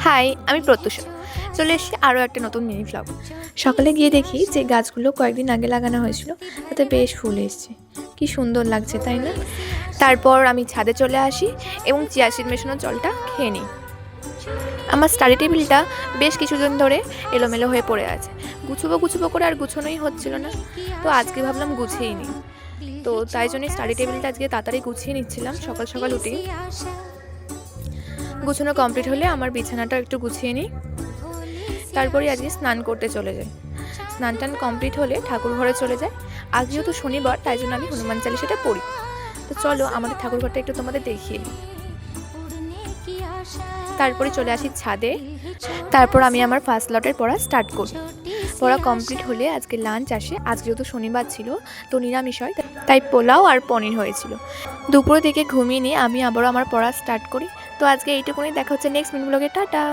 High, আমি প্রত্যুষা। চলে এসেছি আরও একটা নতুন মিনি ভ্লগ। সকালে গিয়ে দেখি যে গাছগুলো কয়েকদিন আগে লাগানো হয়েছিল, তাতে বেশ ফুল এসছে। কি সুন্দর লাগছে, তাই না? তারপর আমি ছাদে চলে আসি এবং চিয়া সিড মেশানো জলটা খেয়ে নিই। আমার স্টাডি টেবিলটা বেশ কিছুদিন ধরে এলোমেলো হয়ে পড়ে আছে। গুছবো করে আর গুছোনোই হচ্ছিল না। তো আজকে ভাবলাম গুছিয়েই নিই। তো তাই জন্যই স্টাডি টেবিলটা আজকে তাড়াতাড়ি গুছিয়ে নিচ্ছিলাম সকাল সকাল উঠেই। গুছানো কমপ্লিট হলে আমার বিছানাটা একটু গুছিয়ে নিই। তারপরে আজকে স্নান করতে চলে যাই। স্নান টান কমপ্লিট হলে ঠাকুর ঘরে চলে যায়। আজ যেহেতু শনিবার, তাই জন্য আমি হনুমান চালিসাটা পড়ি। তো চলো আমাদের ঠাকুর ঘরটা একটু তোমাদের দেখিয়ে নিই। তারপরে চলে আসি ছাদে। তারপর আমি আমার ফার্স্ট লটের পড়া স্টার্ট করি। পড়া কমপ্লিট হলে আজকে লাঞ্চ আসে। আজ যেহেতু শনিবার ছিল, তো নিরামিষ হয়, তাই পোলাও আর পনির হয়েছিল। দুপুরের দিকে ঘুমিয়ে নিয়ে আমি আবারও আমার পড়া স্টার্ট করি। তো আজকে এইটুকুনি, দেখা হচ্ছে নেক্সট মিনি ব্লগে। টাটা।